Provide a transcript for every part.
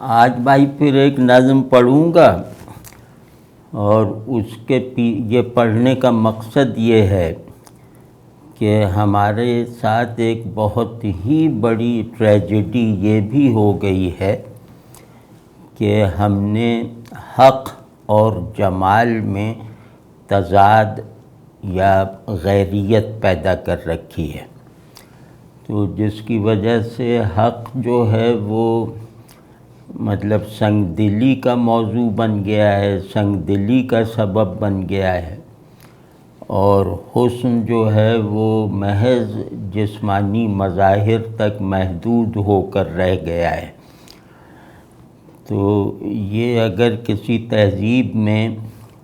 آج بھائی پھر ایک نظم پڑھوں گا، اور اس کے یہ پڑھنے کا مقصد یہ ہے کہ ہمارے ساتھ ایک بہت ہی بڑی ٹریجڈی یہ بھی ہو گئی ہے کہ ہم نے حق اور جمال میں تضاد یا غیریت پیدا کر رکھی ہے، تو جس کی وجہ سے حق جو ہے وہ مطلب سنگ دلی کا موضوع بن گیا ہے، سنگ دلی کا سبب بن گیا ہے، اور حسن جو ہے وہ محض جسمانی مظاہر تک محدود ہو کر رہ گیا ہے۔ تو یہ اگر کسی تہذیب میں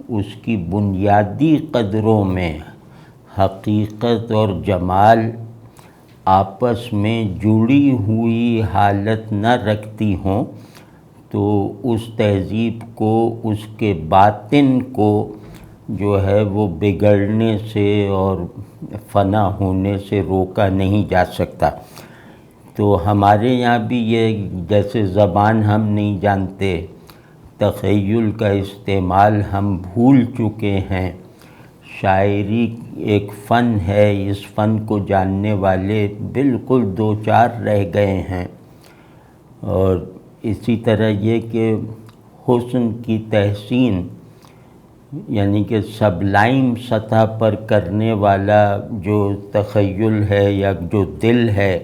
اس کی بنیادی قدروں میں حقیقت اور جمال آپس میں جڑی ہوئی حالت نہ رکھتی ہوں تو اس تہذیب کو، اس کے باطن کو جو ہے وہ بگڑنے سے اور فنا ہونے سے روکا نہیں جا سکتا۔ تو ہمارے یہاں بھی یہ جیسے زبان ہم نہیں جانتے، تخیل کا استعمال ہم بھول چکے ہیں، شاعری ایک فن ہے، اس فن کو جاننے والے بالکل دو چار رہ گئے ہیں، اور اسی طرح یہ کہ حسن کی تحسین یعنی کہ سبلائم سطح پر کرنے والا جو تخیل ہے یا جو دل ہے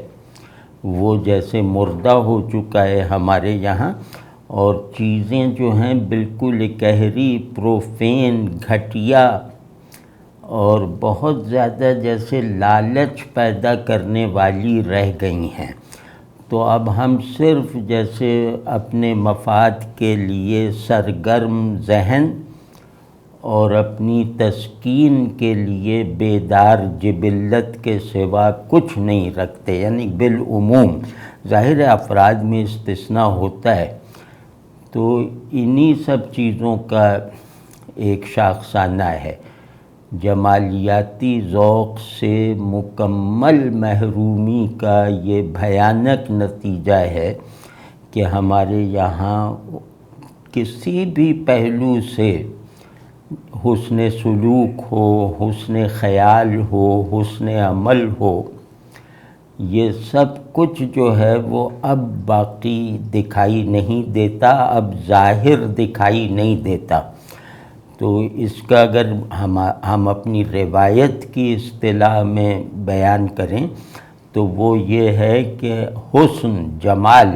وہ جیسے مردہ ہو چکا ہے ہمارے یہاں، اور چیزیں جو ہیں بالکل اکہری، پروفین، گھٹیا اور بہت زیادہ جیسے لالچ پیدا کرنے والی رہ گئی ہیں۔ تو اب ہم صرف جیسے اپنے مفاد کے لیے سرگرم ذہن اور اپنی تسکین کے لیے بیدار جبلت کے سوا کچھ نہیں رکھتے، یعنی بالعموم، ظاہر ہے افراد میں استثناء ہوتا ہے۔ تو انہی سب چیزوں کا ایک شاخسانہ ہے۔ جمالیاتی ذوق سے مکمل محرومی کا یہ بھیانک نتیجہ ہے کہ ہمارے یہاں کسی بھی پہلو سے حسن سلوک ہو، حسن خیال ہو، حسن عمل ہو، یہ سب کچھ جو ہے وہ اب باقی دکھائی نہیں دیتا، اب ظاہر دکھائی نہیں دیتا۔ تو اس کا اگر ہم اپنی روایت کی اصطلاح میں بیان کریں تو وہ یہ ہے کہ حسن، جمال،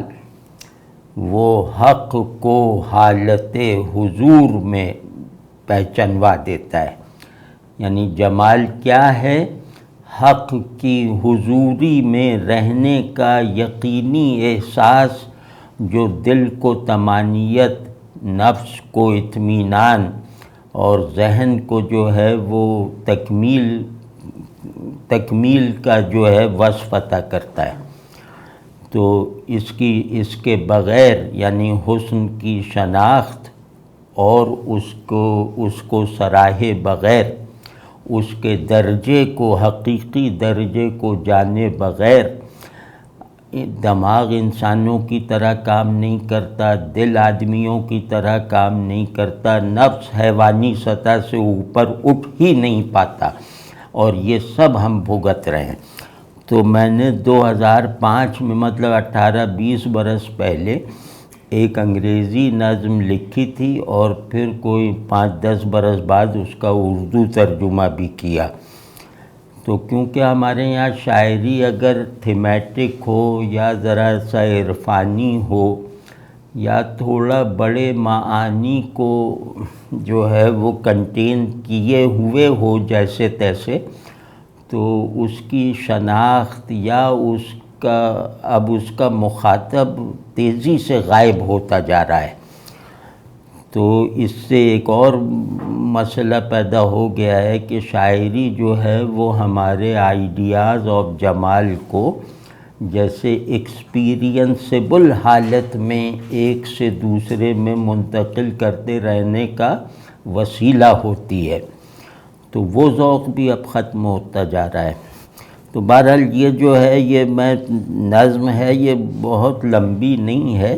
وہ حق کو حالت حضور میں پہچنوا دیتا ہے۔ یعنی جمال کیا ہے؟ حق کی حضوری میں رہنے کا یقینی احساس جو دل کو طمانینت، نفس کو اطمینان اور ذہن کو جو ہے وہ تکمیل کا جو ہے وصف عطا کرتا ہے۔ تو اس کے بغیر یعنی حسن کی شناخت اور اس کو سراہے بغیر، اس کے درجے کو، حقیقی درجے کو جانے بغیر دماغ انسانوں کی طرح کام نہیں کرتا، دل آدمیوں کی طرح کام نہیں کرتا، نفس حیوانی سطح سے اوپر اٹھ ہی نہیں پاتا، اور یہ سب ہم بھگت رہے ہیں۔ تو میں نے 2005 میں مطلب 18-20 برس پہلے ایک انگریزی نظم لکھی تھی، اور پھر کوئی 5-10 برس بعد اس کا اردو ترجمہ بھی کیا۔ تو کیونکہ ہمارے یہاں شاعری اگر تھیمیٹک ہو یا ذرا سا عرفانی ہو یا تھوڑا بڑے معانی کو جو ہے وہ کنٹین کیے ہوئے ہو جیسے تیسے، تو اس کی شناخت یا اب اس کا مخاطب تیزی سے غائب ہوتا جا رہا ہے۔ تو اس سے ایک اور مسئلہ پیدا ہو گیا ہے کہ شاعری جو ہے وہ ہمارے آئیڈیاز آف جمال کو جیسے ایکسپیرینسیبل حالت میں ایک سے دوسرے میں منتقل کرتے رہنے کا وسیلہ ہوتی ہے، تو وہ ذوق بھی اب ختم ہوتا جا رہا ہے۔ تو بہرحال یہ جو ہے یہ نظم ہے، یہ بہت لمبی نہیں ہے،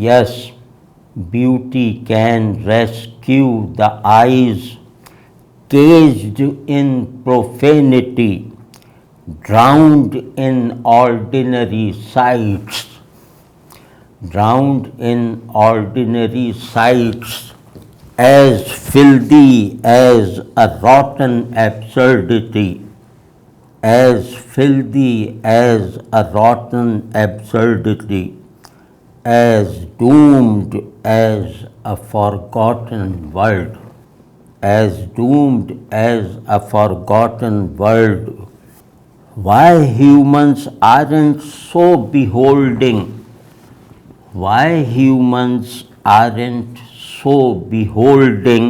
Yes, beauty can rescue the eyes caged in profanity, drowned in ordinary sights, drowned in ordinary sights, as filthy as a rotten absurdity, as filthy as a rotten absurdity, as doomed as a forgotten world, as doomed as a forgotten world. Why humans aren't so beholding? Why humans aren't so beholding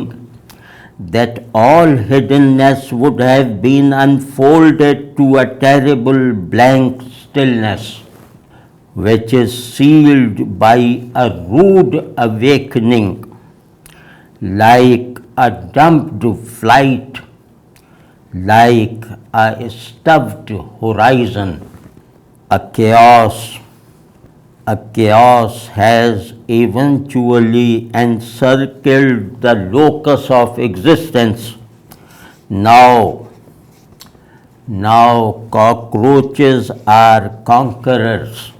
that all hiddenness would have been unfolded to a terrible blank stillness, which is sealed by a rude awakening, like a dumped flight, like a stuffed horizon. A chaos has eventually encircled the locus of existence. Now cockroaches are conquerors.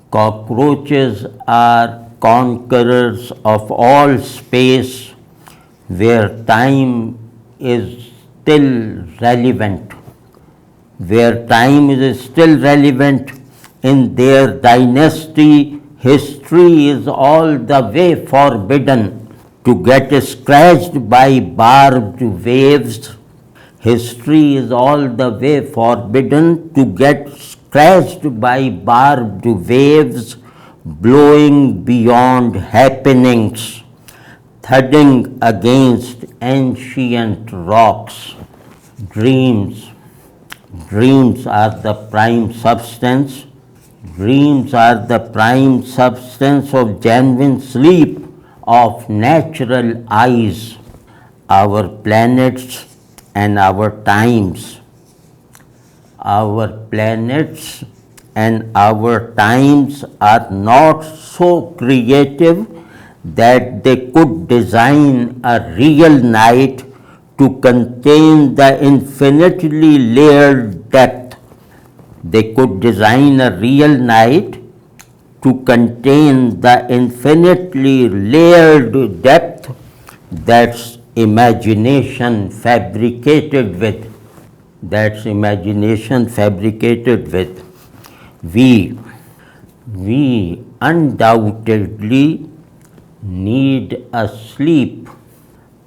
Cockroaches are conquerors of all space where time is still relevant. Where time is still relevant in their dynasty, history is all the way forbidden. To get scratched by barbed waves, history is all the way forbidden. To get scratched by barbed waves, blowing beyond happenings, thudding against ancient rocks. Dreams are the prime substance. Dreams are the prime substance of genuine sleep of natural eyes. Our planets and our times. Our planets and our times are not so creative that they could design a real night to contain the infinitely layered depth. They could design a real night to contain the infinitely layered depth that's imagination fabricated with. That's imagination fabricated with. We undoubtedly need a sleep,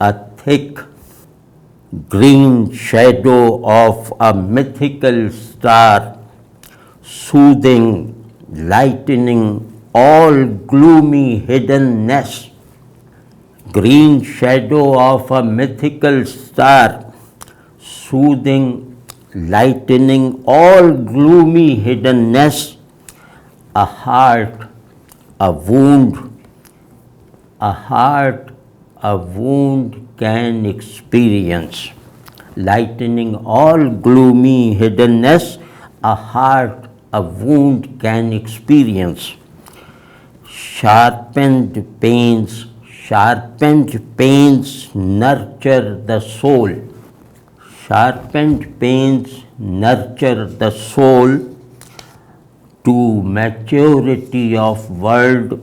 a thick green shadow of a mythical star, soothing, lightening all gloomy hiddenness. Green shadow of a mythical star, soothing, lightening all gloomy hiddenness. A heart, a wound, a heart, a wound can experience. Lightening all gloomy hiddenness, a heart, a wound can experience. Sharpened pains nurture the soul. Sharpened pains nurture the soul to maturity of world,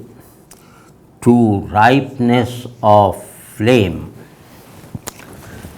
to ripeness of flame.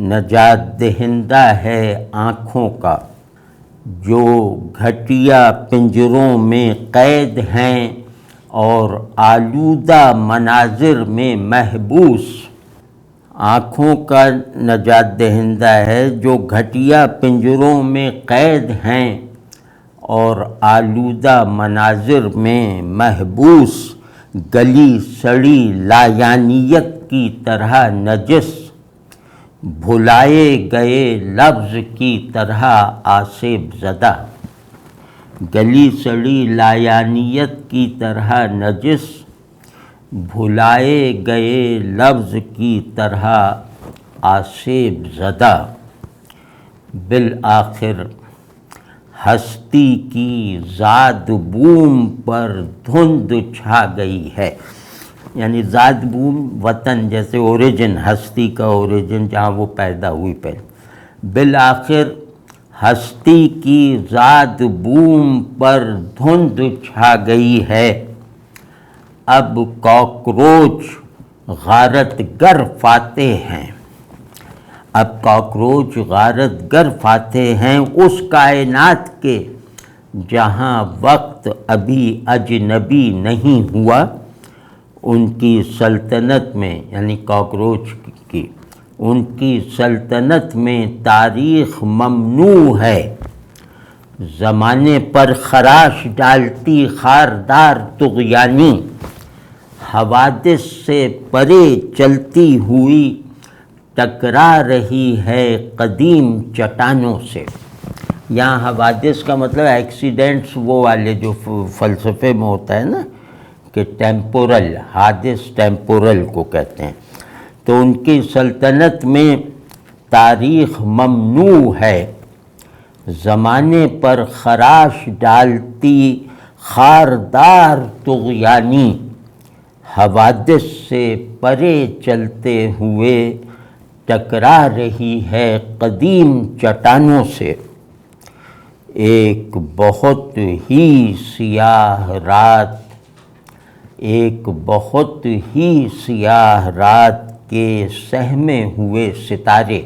نجات دہندہ ہے آنکھوں کا جو گھٹیا پنجروں میں قید ہیں اور آلودہ مناظر میں محبوس۔ آنکھوں کا نجات دہندہ ہے جو گھٹیا پنجروں میں قید ہیں اور آلودہ مناظر میں محبوس، گلی سڑی لایانیت کی طرح نجس، بھلائے گئے لفظ کی طرح آسیب زدہ۔ گلی سڑی لایانیت کی طرح نجس، بھلائے گئے لفظ کی طرح آسیب زدہ۔ بالآخر ہستی کی زاد بوم پر دھند چھا گئی ہے، یعنی زاد بوم وطن، جیسے اوریجن، ہستی کا اوریجن جہاں وہ پیدا ہوئی پہلے۔ بالآخر ہستی کی زاد بوم پر دھند چھا گئی ہے، اب کاکروچ غارت گر فاتح ہیں۔ اب کاکروچ غارت گر فاتح ہیں اس کائنات کے جہاں وقت ابھی اجنبی نہیں ہوا۔ ان کی سلطنت میں، یعنی کاکروچ کی، ان کی سلطنت میں تاریخ ممنوع ہے۔ زمانے پر خراش ڈالتی خاردار طغیانی، حوادث سے پرے چلتی ہوئی ٹکرا رہی ہے قدیم چٹانوں سے۔ یہاں حوادث کا مطلب ایکسیڈنٹس، وہ والے جو فلسفے میں ہوتا ہے نا کہ ٹیمپورل حادث، ٹیمپورل کو کہتے ہیں۔ تو ان کی سلطنت میں تاریخ ممنوع ہے، زمانے پر خراش ڈالتی خاردار طغیانی، حوادث سے پرے چلتے ہوئے ٹکرا رہی ہے قدیم چٹانوں سے۔ ایک بہت ہی سیاہ رات، ایک بہت ہی سیاہ رات کے سہمے ہوئے ستارے،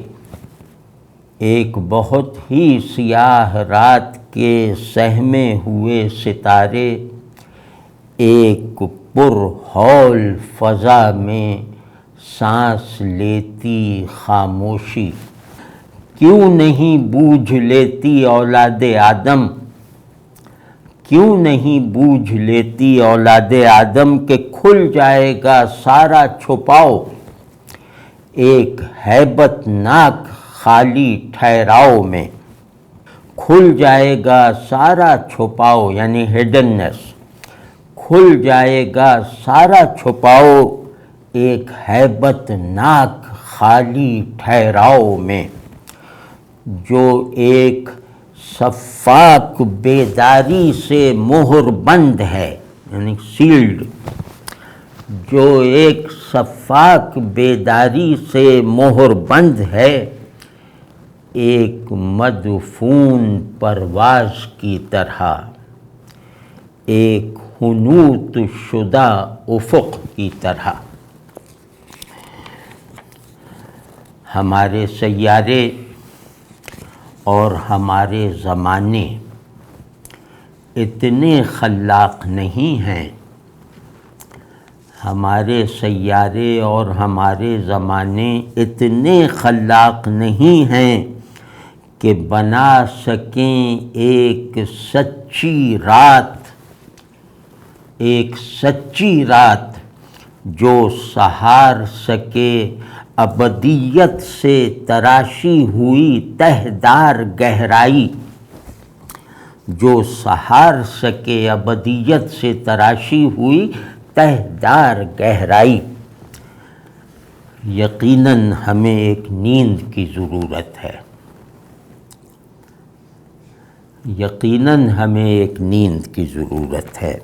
ایک بہت ہی سیاہ رات کے سہمے ہوئے ستارے، ایک پر ہول فضا میں سانس لیتی خاموشی۔ کیوں نہیں بوجھ لیتی اولاد آدم، کیوں نہیں بوجھ لیتی اولاد آدم کہ کھل جائے گا سارا چھپاؤ، ایک ہیبت ناک خالی ٹھہراؤ میں۔ کھل جائے گا سارا چھپاؤ، یعنی ہڈننس، کھل جائے گا سارا چھپاؤ ایک ہیبت ناک خالی ٹھہراؤ میں۔ جو ایک شفاق بیداری سے مہر بند ہے، یعنی سیلڈ، جو ایک شفاق بیداری سے مہر بند ہے، ایک مدفون پرواز کی طرح، ایک حنوط شدہ افق کی طرح۔ ہمارے سیارے اور ہمارے زمانے اتنے خلاق نہیں ہیں، ہمارے سیارے اور ہمارے زمانے اتنے خلاق نہیں ہیں کہ بنا سکیں ایک سچی رات، ایک سچی رات جو سہار سکے ابدیت سے تراشی ہوئی تہدار گہرائی، جو سہار سکے ابدیت سے تراشی ہوئی تہدار گہرائی۔ یقیناً ہمیں ایک نیند کی ضرورت ہے، یقیناً ہمیں ایک نیند کی ضرورت ہے۔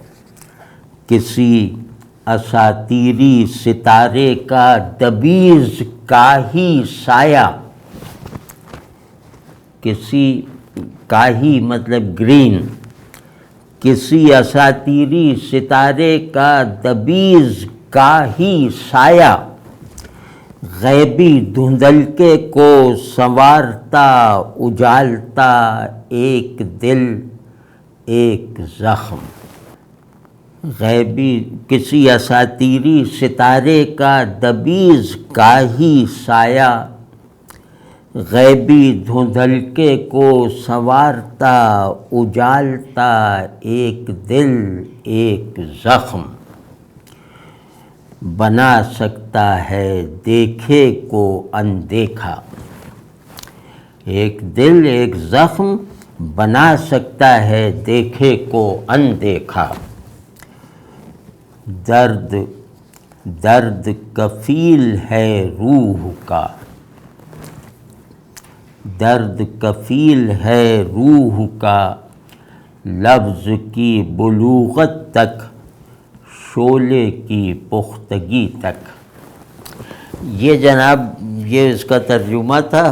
کسی اساطیری ستارے کا دبیز کاہی سایہ، کسی کاہی مطلب گرین، کسی اساطیری ستارے کا دبیز کاہی سایہ غیبی دھندلکے کو سنوارتا اجالتا ایک دل ایک زخم۔ غیبی کسی اساطیری ستارے کا دبیز گاہی سایہ، غیبی دھندلکے کو سنوارتا اجالتا ایک دل ایک زخم، بنا سکتا ہے دیکھے کو اندیکھا۔ ایک دل ایک زخم بنا سکتا ہے دیکھے کو اندیکھا۔ درد درد کفیل ہے روح کا، درد کفیل ہے روح کا، لفظ کی بلوغت تک شعلے کی پختگی تک۔ یہ جناب یہ اس کا ترجمہ تھا۔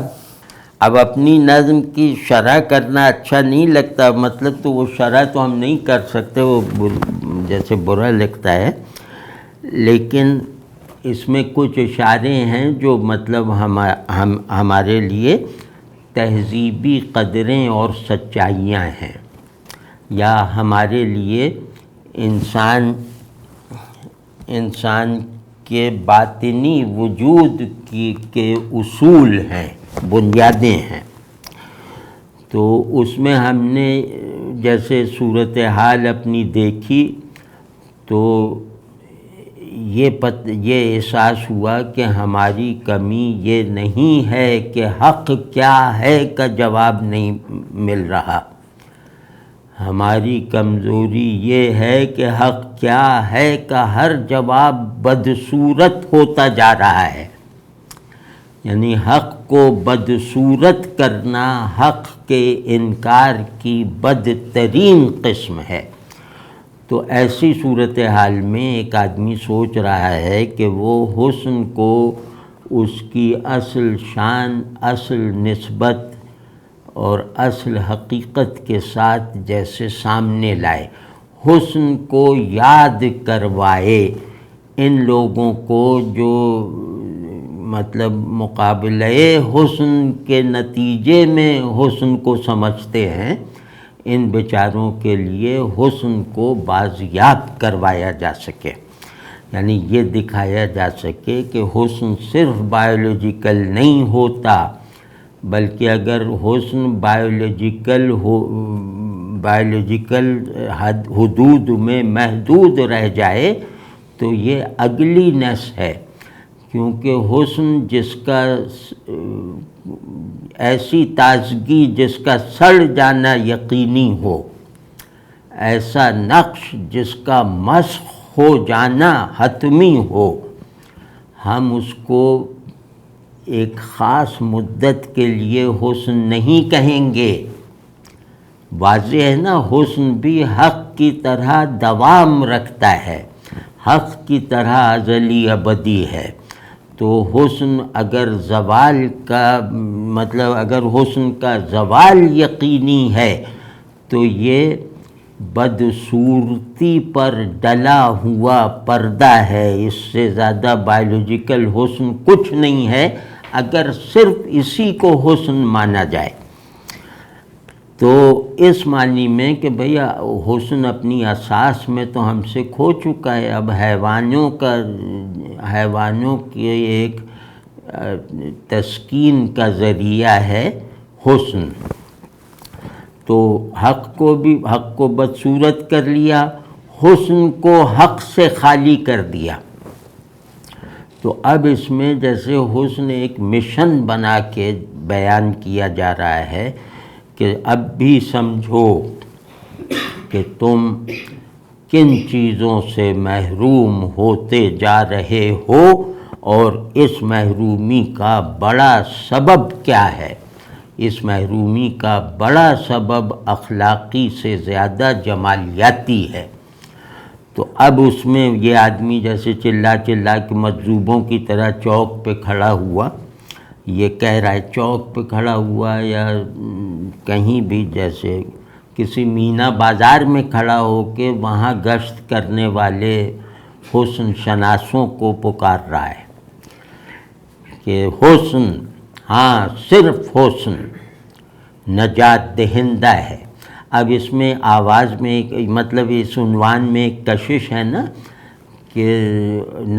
اب اپنی نظم کی شرح کرنا اچھا نہیں لگتا، مطلب تو وہ شرح تو ہم نہیں کر سکتے، وہ جیسے برا لگتا ہے، لیکن اس میں کچھ اشارے ہیں جو مطلب ہمارے لیے تہذیبی قدریں اور سچائیاں ہیں، یا ہمارے لیے انسان کے باطنی وجود کے اصول ہیں، بنیادیں ہیں۔ تو اس میں ہم نے جیسے صورتحال اپنی دیکھی تو یہ احساس ہوا کہ ہماری کمی یہ نہیں ہے کہ حق کیا ہے کا جواب نہیں مل رہا، ہماری کمزوری یہ ہے کہ حق کیا ہے کا ہر جواب بدصورت ہوتا جا رہا ہے۔ یعنی حق کو بدصورت کرنا حق کے انکار کی بدترین قسم ہے۔ تو ایسی صورتحال میں ایک آدمی سوچ رہا ہے کہ وہ حسن کو اس کی اصل شان، اصل نسبت اور اصل حقیقت کے ساتھ جیسے سامنے لائے، حسن کو یاد کروائے ان لوگوں کو جو مطلب مقابلہ حسن کے نتیجے میں حسن کو سمجھتے ہیں، ان بیچاروں کے لیے حسن کو بازیاب کروایا جا سکے، یعنی یہ دکھایا جا سکے کہ حسن صرف بایولوجیکل نہیں ہوتا، بلکہ اگر حسن بایولوجیکل حدود میں محدود رہ جائے تو یہ اگلی نس ہے، کیونکہ حسن جس کا ایسی تازگی جس کا سڑ جانا یقینی ہو، ایسا نقش جس کا مسخ ہو جانا حتمی ہو، ہم اس کو ایک خاص مدت کے لیے حسن نہیں کہیں گے۔ واضح ہے نا، حسن بھی حق کی طرح دوام رکھتا ہے، حق کی طرح ازلی ابدی ہے۔ تو حسن اگر زوال کا مطلب اگر حسن کا زوال یقینی ہے تو یہ بدصورتی پر ڈلا ہوا پردہ ہے، اس سے زیادہ بایولوجیکل حسن کچھ نہیں ہے اگر صرف اسی کو حسن مانا جائے۔ تو اس معنی میں کہ بھئی حسن اپنی اساس میں تو ہم سے کھو چکا ہے، اب حیوانوں کے ایک تسکین کا ذریعہ ہے حسن، تو حق کو بدصورت کر لیا، حسن کو حق سے خالی کر دیا۔ تو اب اس میں جیسے حسن ایک مشن بنا کے بیان کیا جا رہا ہے کہ اب بھی سمجھو کہ تم کن چیزوں سے محروم ہوتے جا رہے ہو اور اس محرومی کا بڑا سبب کیا ہے۔ اس محرومی کا بڑا سبب اخلاقی سے زیادہ جمالیاتی ہے۔ تو اب اس میں یہ آدمی جیسے چلا کے مجذوبوں کی طرح چوک پہ کھڑا ہوا، یہ کہہ رہا ہے چوک پہ کھڑا ہوا یا کہیں بھی جیسے کسی مینا بازار میں کھڑا ہو کے وہاں گشت کرنے والے حسن شناسوں کو پکار رہا ہے کہ حسن، ہاں صرف حسن نجات دہندہ ہے۔ اب اس میں آواز میں ایک مطلب اس عنوان میں ایک کشش ہے نا کہ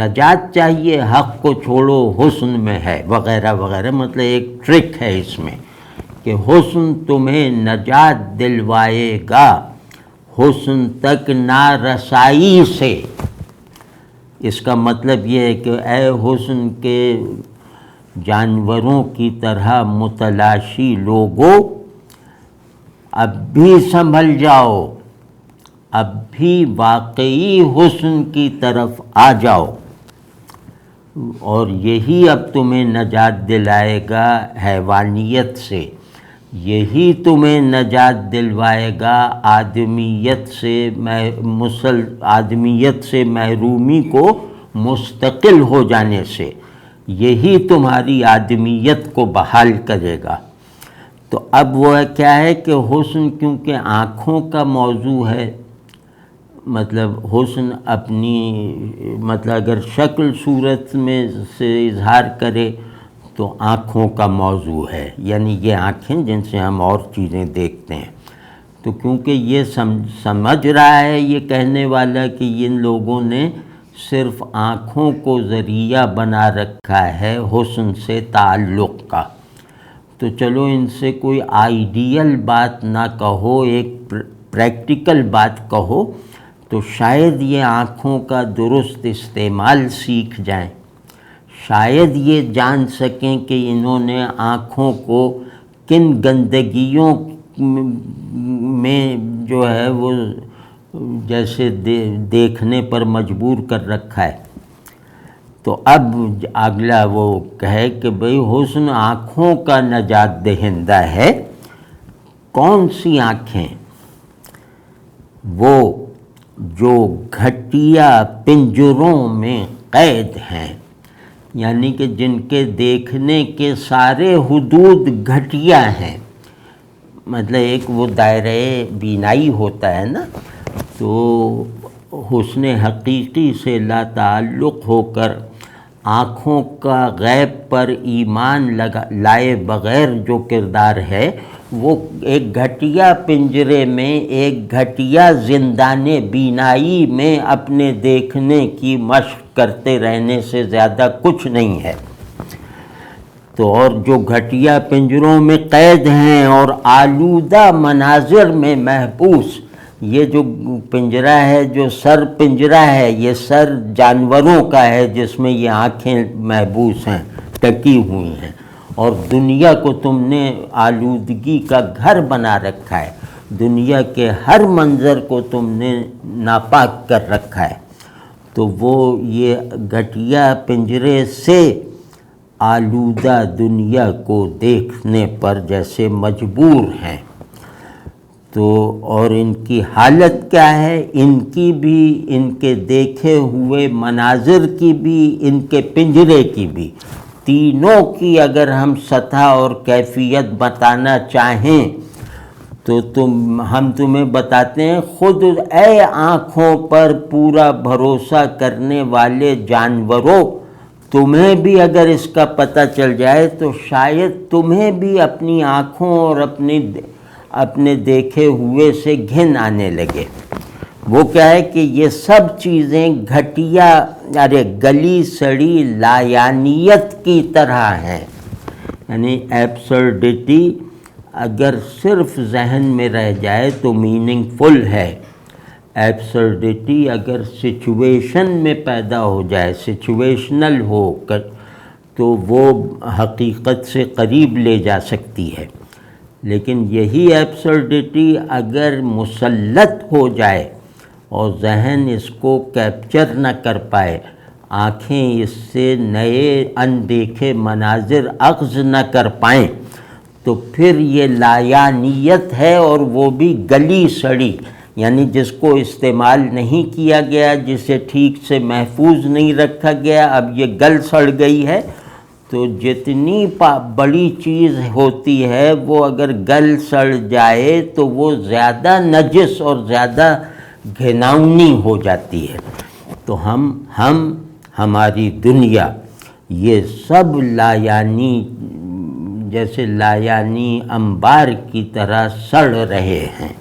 نجات چاہیے، حق کو چھوڑو، حسن میں ہے وغیرہ وغیرہ، مطلب ایک ٹرک ہے اس میں کہ حسن تمہیں نجات دلوائے گا حسن تک نا رسائی سے۔ اس کا مطلب یہ ہے کہ اے حسن کے جانوروں کی طرح متلاشی لوگوں، اب بھی سنبھل جاؤ، اب بھی واقعی حسن کی طرف آ جاؤ، اور یہی اب تمہیں نجات دلائے گا حیوانیت سے، یہی تمہیں نجات دلوائے گا آدمیت سے محرومی کو مستقل ہو جانے سے، یہی تمہاری آدمیت کو بحال کرے گا۔ تو اب وہ کیا ہے کہ حسن کیونکہ آنکھوں کا موضوع ہے، مطلب حسن اپنی مطلب اگر شکل صورت میں سے اظہار کرے تو آنکھوں کا موضوع ہے، یعنی یہ آنکھیں جن سے ہم اور چیزیں دیکھتے ہیں۔ تو کیونکہ یہ سمجھ رہا ہے یہ کہنے والا کہ ان لوگوں نے صرف آنکھوں کو ذریعہ بنا رکھا ہے حسن سے تعلق کا، تو چلو ان سے کوئی آئیڈیل بات نہ کہو، ایک پریکٹیکل بات کہو، تو شاید یہ آنکھوں کا درست استعمال سیکھ جائیں، شاید یہ جان سکیں کہ انہوں نے آنکھوں کو کن گندگیوں میں جو ہے وہ جیسے دیکھنے پر مجبور کر رکھا ہے۔ تو اب اگلا وہ کہے کہ بھئی حسن آنکھوں کا نجات دہندہ ہے۔ کون سی آنکھیں؟ وہ جو گھٹیا پنجروں میں قید ہیں، یعنی کہ جن کے دیکھنے کے سارے حدود گھٹیا ہیں، مطلب ایک وہ دائرہ بینائی ہوتا ہے نا، تو حسن حقیقی سے لا تعلق ہو کر آنکھوں کا غیب پر ایمان لائے بغیر جو کردار ہے، وہ ایک گھٹیا پنجرے میں، ایک گھٹیا زندان بینائی میں اپنے دیکھنے کی مشق کرتے رہنے سے زیادہ کچھ نہیں ہے۔ تو اور جو گھٹیا پنجروں میں قید ہیں اور آلودہ مناظر میں محبوس، یہ جو پنجرہ ہے، جو سر پنجرہ ہے، یہ سر جانوروں کا ہے جس میں یہ آنکھیں محبوس ہیں، ٹکی ہوئی ہیں، اور دنیا کو تم نے آلودگی کا گھر بنا رکھا ہے، دنیا کے ہر منظر کو تم نے ناپاک کر رکھا ہے۔ تو وہ یہ گھٹیا پنجرے سے آلودہ دنیا کو دیکھنے پر جیسے مجبور ہیں۔ تو اور ان کی حالت کیا ہے؟ ان کی بھی، ان کے دیکھے ہوئے مناظر کی بھی، ان کے پنجرے کی بھی، تینوں کی اگر ہم سطح اور کیفیت بتانا چاہیں تو ہم تمہیں بتاتے ہیں، خود اے آنکھوں پر پورا بھروسہ کرنے والے جانوروں، تمہیں بھی اگر اس کا پتہ چل جائے تو شاید تمہیں بھی اپنی آنکھوں اور اپنے دیکھے ہوئے سے گھن آنے لگے۔ وہ کیا ہے کہ یہ سب چیزیں گھٹیا، گلی سڑی لایانیت کی طرح ہیں، یعنی ایبسرڈیٹی اگر صرف ذہن میں رہ جائے تو میننگ فل ہے، ایبسرڈیٹی اگر سچویشن میں پیدا ہو جائے، سچویشنل ہو کر، تو وہ حقیقت سے قریب لے جا سکتی ہے۔ لیکن یہی ایبسرڈیٹی اگر مسلط ہو جائے اور ذہن اس کو کیپچر نہ کر پائے، آنکھیں اس سے نئے اندیکھے مناظر اخذ نہ کر پائیں، تو پھر یہ لایانیت ہے، اور وہ بھی گلی سڑی، یعنی جس کو استعمال نہیں کیا گیا، جسے ٹھیک سے محفوظ نہیں رکھا گیا، اب یہ گل سڑ گئی ہے۔ تو جتنی بڑی چیز ہوتی ہے وہ اگر گل سڑ جائے تو وہ زیادہ نجس اور زیادہ گھناؤنی ہو جاتی ہے۔ تو ہماری دنیا یہ سب لایانی، جیسے لایانی انبار کی طرح سڑ رہے ہیں۔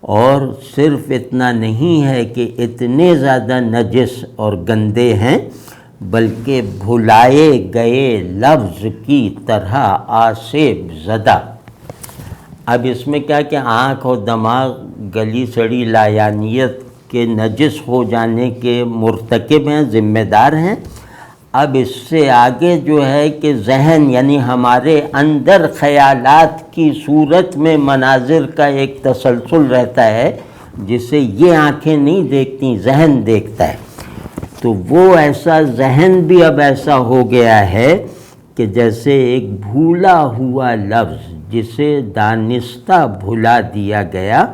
اور صرف اتنا نہیں ہے کہ اتنے زیادہ نجس اور گندے ہیں، بلکہ بھلائے گئے لفظ کی طرح آسیب زدہ۔ اب اس میں کیا کہ آنکھ اور دماغ گلی سڑی لایانیت کے نجس ہو جانے کے مرتکب ہیں، ذمہ دار ہیں۔ اب اس سے آگے جو ہے کہ ذہن، یعنی ہمارے اندر خیالات کی صورت میں مناظر کا ایک تسلسل رہتا ہے جسے یہ آنکھیں نہیں دیکھتی، ذہن دیکھتا ہے۔ تو وہ ایسا ذہن بھی اب ایسا ہو گیا ہے کہ جیسے ایک بھولا ہوا لفظ جسے دانستہ بھلا دیا گیا،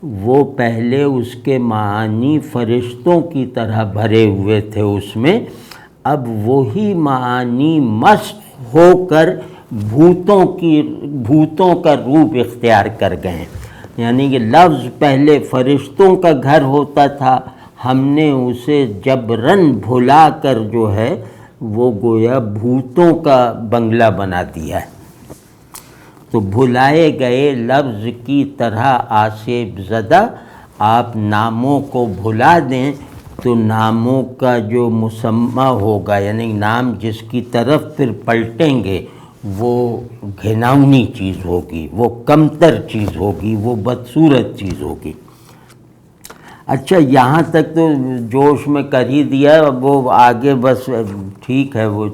وہ پہلے اس کے معانی فرشتوں کی طرح بھرے ہوئے تھے اس میں، اب وہی معانی مسخ ہو کر بھوتوں کا روپ اختیار کر گئے ہیں۔ یعنی کہ لفظ پہلے فرشتوں کا گھر ہوتا تھا، ہم نے اسے جبراً بھلا کر جو ہے وہ گویا بھوتوں کا بنگلہ بنا دیا ہے۔ تو بھلائے گئے لفظ کی طرح آسیب زدہ، آپ ناموں کو بھلا دیں تو ناموں کا جو مسمى ہوگا، یعنی نام جس کی طرف پھر پلٹیں گے، وہ گھناؤنی چیز ہوگی، وہ کمتر چیز ہوگی، وہ بدصورت چیز ہوگی۔ اچھا، یہاں تک تو جوش میں کر ہی دیا، اب وہ آگے بس ٹھیک ہے وہ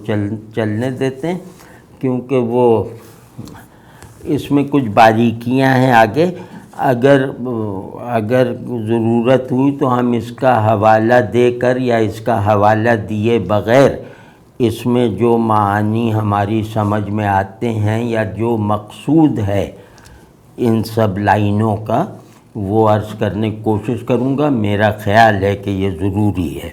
چلنے دیتے ہیں، کیونکہ وہ اس میں کچھ باریکیاں ہیں آگے۔ اگر ضرورت ہوئی تو ہم اس کا حوالہ دے کر یا اس کا حوالہ دیے بغیر اس میں جو معانی ہماری سمجھ میں آتے ہیں یا جو مقصود ہے ان سب لائنوں کا، وہ عرض کرنے کی کوشش کروں گا۔ میرا خیال ہے کہ یہ ضروری ہے۔